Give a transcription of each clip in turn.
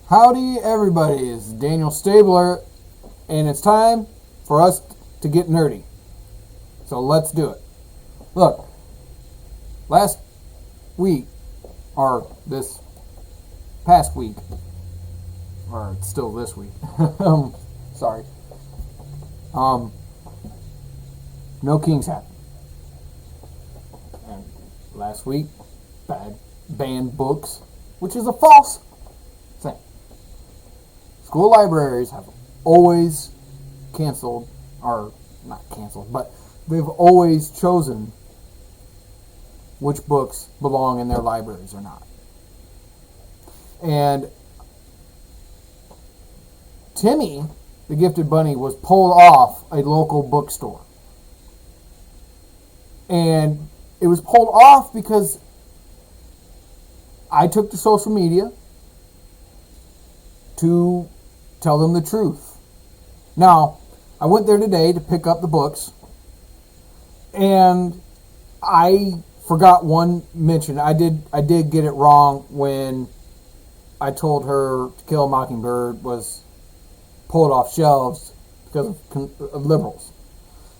Howdy, everybody. It's Daniel Stabler, and it's time for us to get nerdy. So let's do it. Look, last week, or this past week, or it's still this week. Sorry. No Kings happened. And last week, banned books, which is a false thing. School libraries have always canceled, or not canceled, but they've always chosen which books belong in their libraries or not. And Timmy, the Gifted Bunny, was pulled off a local bookstore. And it was pulled off because I took to social media to tell them the truth. Now, I went there today to pick up the books, and I forgot one mention. I did get it wrong when I told her To Kill a Mockingbird was pulled off shelves because of liberals.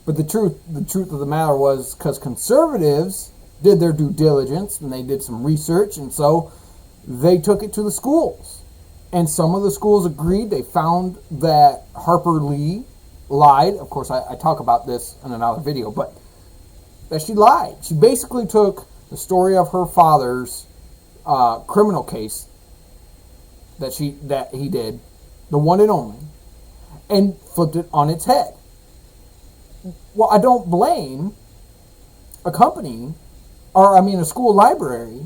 But the truth of the matter was because conservatives did their due diligence and they did some research, and so they took it to the schools. And some of the schools agreed. They found that Harper Lee lied. Of course, I talk about this in another video, but that she lied. She basically took the story of her father's criminal case that he did, the one and only, and flipped it on its head. Well, I don't blame a school library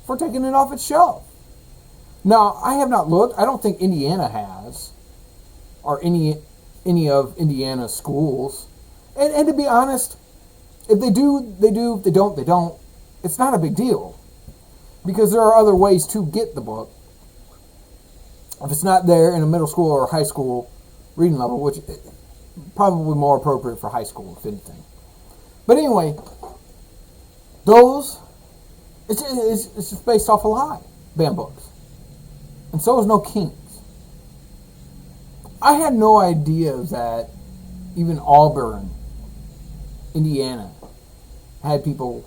for taking it off its shelf. Now, I have not looked. I don't think Indiana has, or any of Indiana's schools. And to be honest, if they do, they do. If they don't, they don't. It's not a big deal, because there are other ways to get the book. If it's not there in a middle school or high school reading level, which is probably more appropriate for high school, if anything. But anyway, it's just based off a lie, banned books. And so is No Kings. I had no idea that even Auburn, Indiana, had people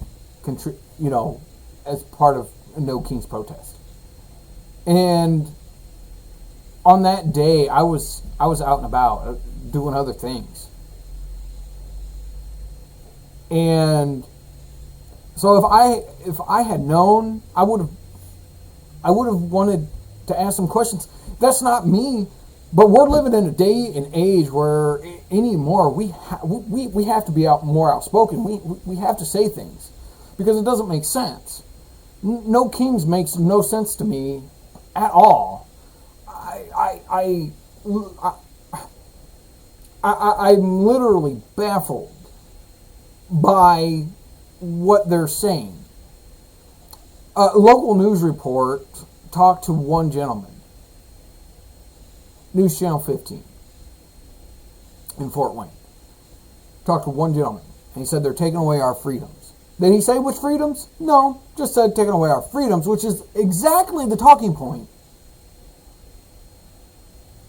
as part of a No Kings protest. And on that day, I was out and about doing other things. And so if I had known, I would have wanted to ask some questions. That's not me, but we're living in a day and age where anymore we have to be more outspoken. We have to say things because it doesn't make sense. No Kings makes no sense to me at all. I'm literally baffled by what they're saying. A local news report talked to one gentleman, News Channel 15 in Fort Wayne. Talked to one gentleman, and he said they're taking away our freedoms. Did he say which freedoms? No, just said taking away our freedoms, which is exactly the talking point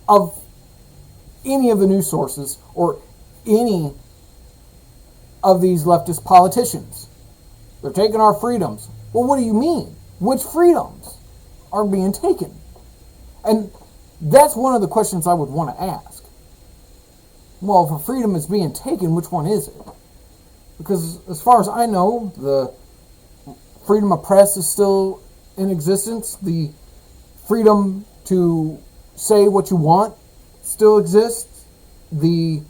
of any of the news sources or any of these leftist politicians. They're taking our freedoms. Well, what do you mean? Which freedoms are being taken? And that's one of the questions I would want to ask. Well, if a freedom is being taken, which one is it? Because as far as I know, the freedom of press is still in existence. The freedom to say what you want still exists. The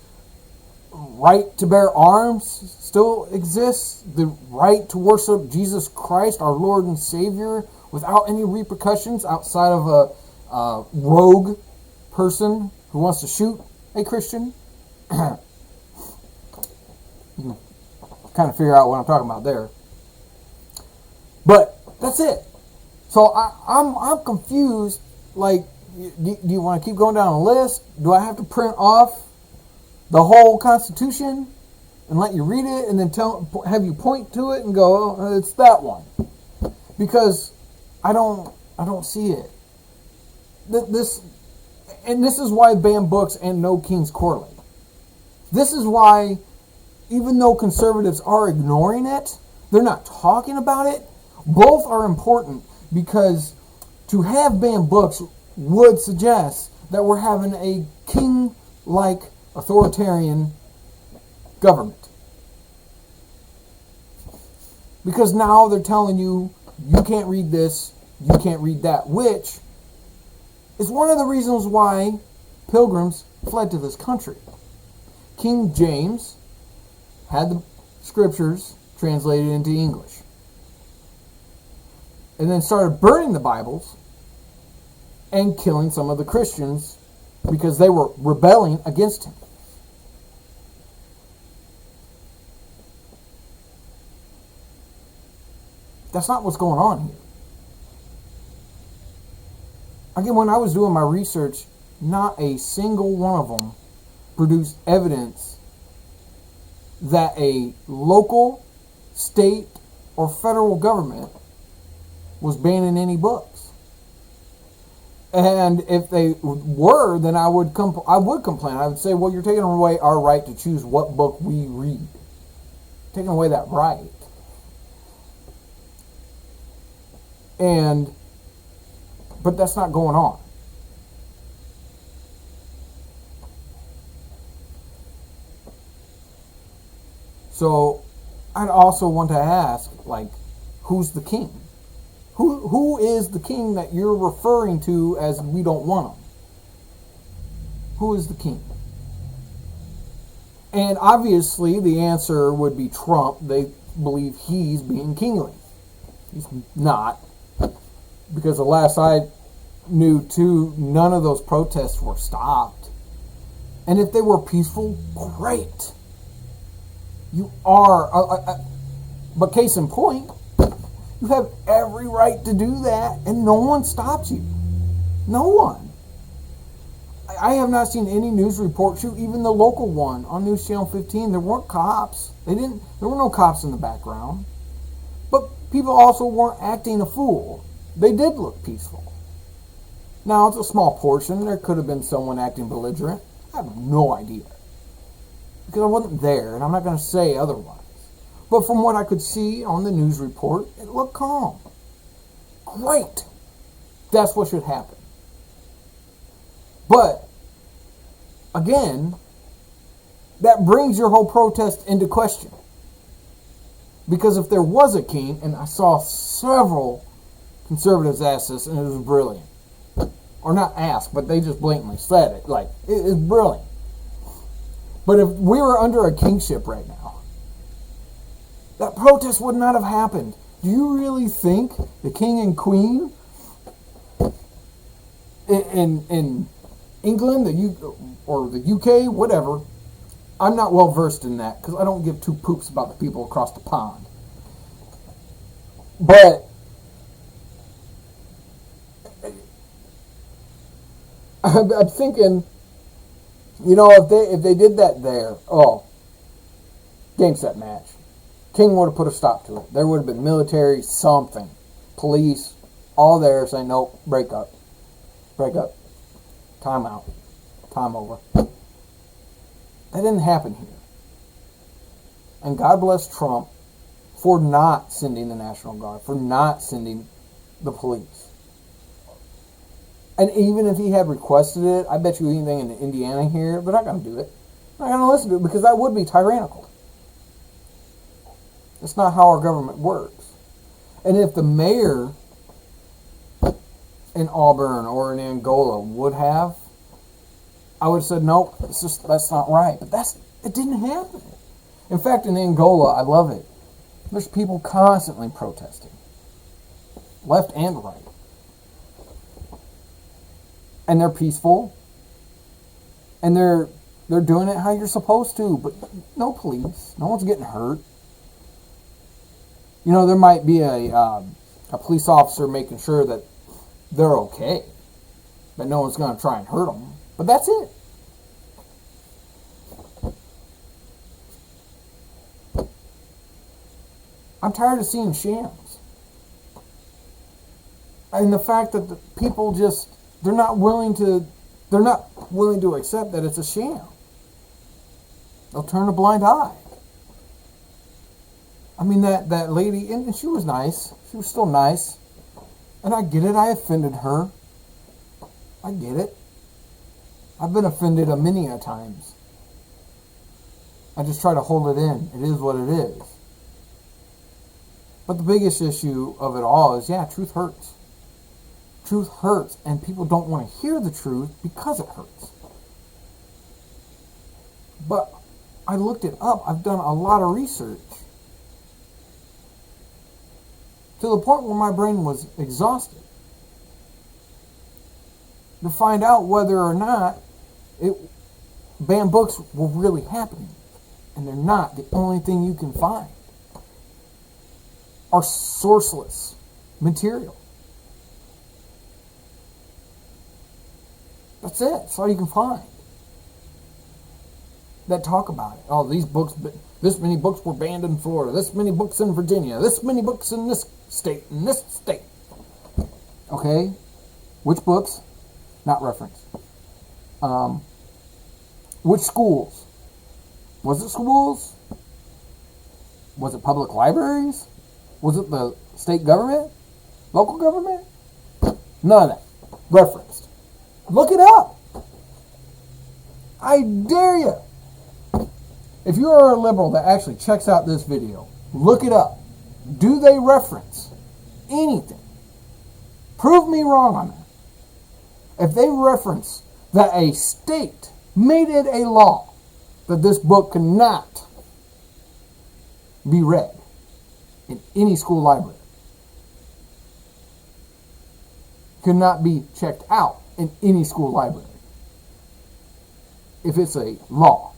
right to bear arms still exists. The right to worship Jesus Christ, our Lord and Savior, without any repercussions outside of a rogue person who wants to shoot a Christian. You can kind of figure out what I'm talking about there. But that's it. So I'm confused. Like, do you want to keep going down a list? Do I have to print off the whole Constitution and let you read it and then have you point to it and go, oh, it's that one? Because I don't see it. this, and this is why ban books and no King's Quarterly. This is why, even though conservatives are ignoring it, they're not talking about it. Both are important, because to have banned books would suggest that we're having a king-like authoritarian government. Because now they're telling you, you can't read this, you can't read that, which is one of the reasons why pilgrims fled to this country. King James had the scriptures translated into English, and then started burning the Bibles and killing some of the Christians because they were rebelling against him. That's not what's going on here. Again, when I was doing my research, not a single one of them produced evidence that a local, state, or federal government was banning any books. And if they were, then I would complain. I would say, well, you're taking away our right to choose what book we read. Taking away that right. But that's not going on. So I'd also want to ask, who's the king? Who is the king that you're referring to as we don't want him? Who is the king? And obviously the answer would be Trump. They believe he's being kingly. He's not. Because the last I knew, too, none of those protests were stopped. And if they were peaceful, great. You are. But case in point, you have every right to do that, and no one stopped you. No one. I have not seen any news report, even the local one on News Channel 15. There weren't cops. There were no cops in the background. But people also weren't acting a fool. They did look peaceful. Now, it's a small portion. There could have been someone acting belligerent. I have no idea. Because I wasn't there, and I'm not going to say otherwise. But from what I could see on the news report, it looked calm. Great. That's what should happen. But, again, that brings your whole protest into question. Because if there was a king, and I saw several conservatives ask this, and it was brilliant. Or not ask, but they just blatantly said it. It is brilliant. But if we were under a kingship right now, that protest would not have happened. Do you really think the king and queen in England, or the UK, whatever, I'm not well versed in that because I don't give two poops about the people across the pond. But I'm thinking, if they did that there, game set match. King would have put a stop to it. There would have been military, something, police, all there saying, nope, break up, time out, time over. That didn't happen here. And God bless Trump for not sending the National Guard, for not sending the police. And even if he had requested it, I bet you anything in Indiana here, they're not going to do it. They're not going to listen to it because that would be tyrannical. That's not how our government works. And if the mayor in Auburn or in Angola would have, I would have said, nope, that's not right. But it didn't happen. In fact, in Angola, I love it. There's people constantly protesting, left and right. And they're peaceful. And they're doing it how you're supposed to. But no police. No one's getting hurt. There might be a police officer making sure that they're okay. But no one's going to try and hurt them. But that's it. I'm tired of seeing shams. And the fact that the people just they're not willing to accept that it's a sham. They'll turn a blind eye. I mean, that lady, and she was nice. She was still nice. And I get it. I offended her. I get it. I've been offended many a times. I just try to hold it in. It is what it is. But the biggest issue of it all is, truth hurts. Truth hurts, and people don't want to hear the truth because it hurts. But I looked it up. I've done a lot of research. To the point where my brain was exhausted. To find out whether or not banned books were really happening. And they're not. The only thing you can find are sourceless material. That's it. That's all you can find that talk about it. Oh, these books, this many books were banned in Florida, this many books in Virginia, this many books in this state, in this state. Okay? Which books? Not referenced. Which schools? Was it schools? Was it public libraries? Was it the state government? Local government? None of that. Referenced. Look it up. I dare you. If you are a liberal that actually checks out this video, look it up. Do they reference anything? Prove me wrong on that. If they reference that a state made it a law that this book cannot be read in any school library, could not be checked out in any school library, if it's a law,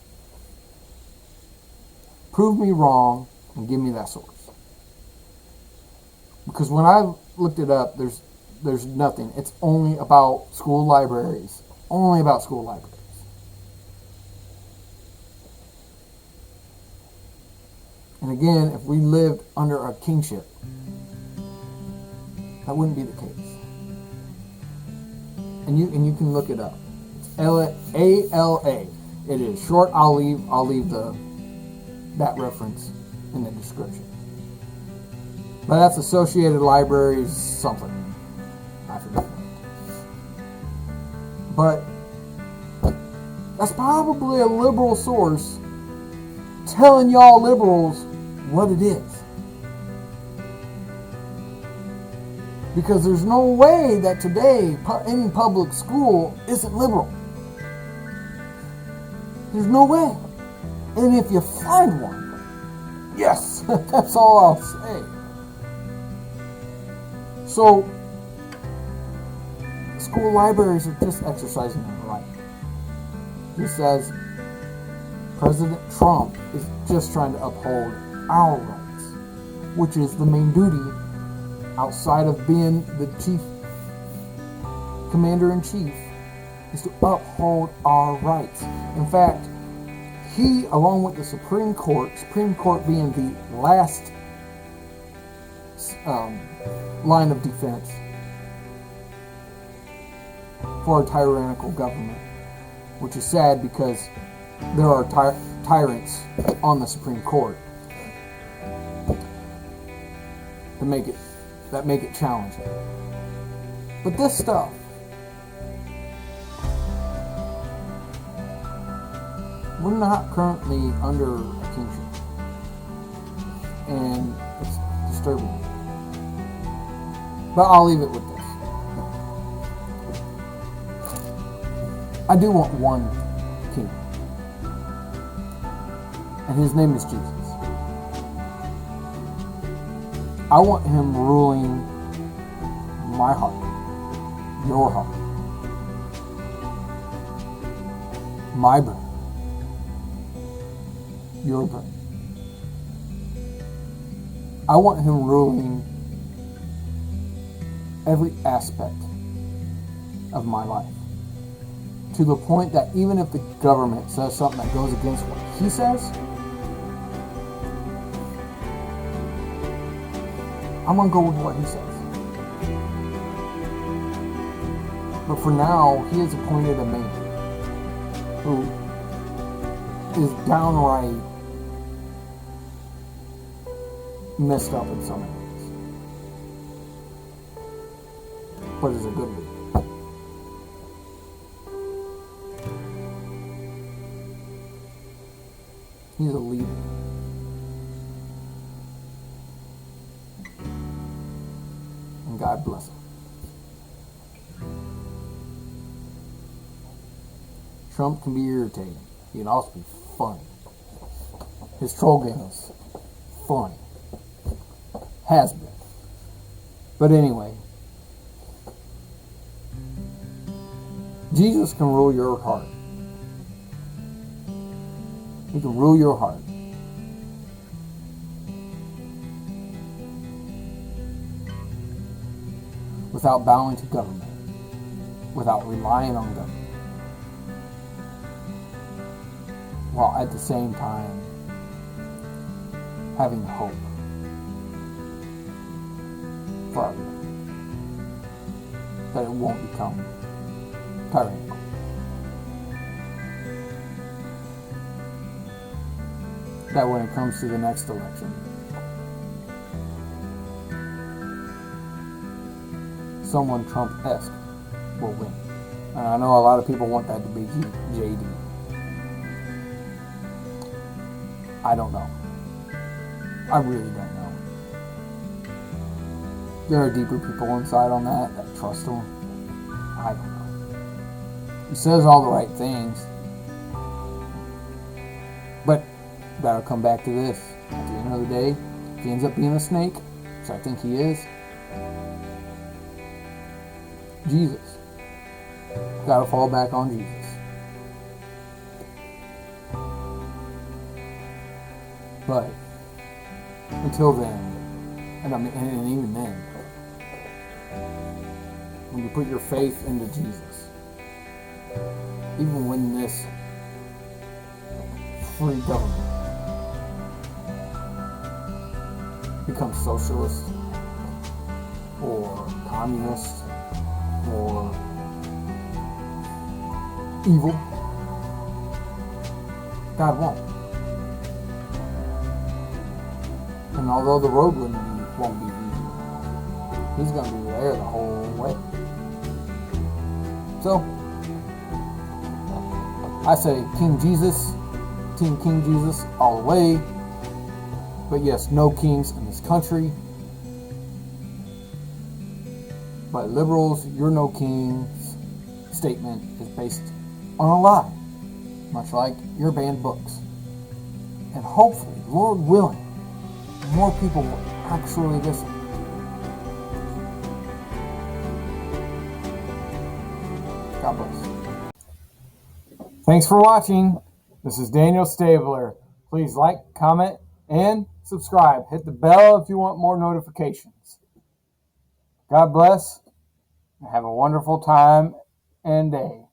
prove me wrong and give me that source. Because when I looked it up, there's nothing. It's only about school libraries. Only about school libraries. And again, if we lived under a kingship, that wouldn't be the case. And you can look it up. It's ALA. It is short. I'll leave that reference in the description. But that's Associated Libraries something. I forget. But that's probably a liberal source telling y'all liberals what it is. Because there's no way that today any public school isn't liberal. There's no way. And if you find one, yes, that's all I'll say. So, school libraries are just exercising their right. Just as President Trump is just trying to uphold our rights, which is the main duty outside of being the chief commander-in-chief, is to uphold our rights. In fact, he, along with the Supreme Court being the last line of defense for a tyrannical government, which is sad because there are tyrants on the Supreme Court that make it challenging. But this stuff, we're not currently under a kingship, and it's disturbing. But I'll leave it with this. I do want one king, and his name is Jesus. I want him ruling my heart, your heart, my brain, your brain. I want him ruling every aspect of my life, to the point that even if the government says something that goes against what he says, I'm going to go with what he says. But for now, he has appointed a man who is downright messed up in some areas, but is a good leader. He's a leader. And God bless him. Trump can be irritating. He can also be funny. His troll game is funny. Has been. But anyway, Jesus can rule your heart. He can rule your heart. Without bowing to government. Without relying on government. While at the same time having hope for our youth, that it won't become tyrannical. That when it comes to the next election, someone Trump-esque will win. And I know a lot of people want that to be JD. I don't know. I really don't know. There are deeper people inside on that trust him. I don't know. He says all the right things. But that'll come back to this. At the end of the day, if he ends up being a snake, which I think he is, Jesus. Gotta fall back on Jesus. But until then, and even then, when you put your faith into Jesus, even when this free government becomes socialist or communist or evil, God won't. And although the road won't be easy, he's going to be there the whole way. So, I say King Jesus, Team King Jesus all the way. But yes, no kings in this country. But liberals, you're no kings statement is based on a lie. Much like your banned books. And hopefully, Lord willing, more people will actually listen. God bless. Thanks for watching. This is Daniel Stabler. Please like, comment, and subscribe. Hit the bell if you want more notifications. God bless, and have a wonderful time and day.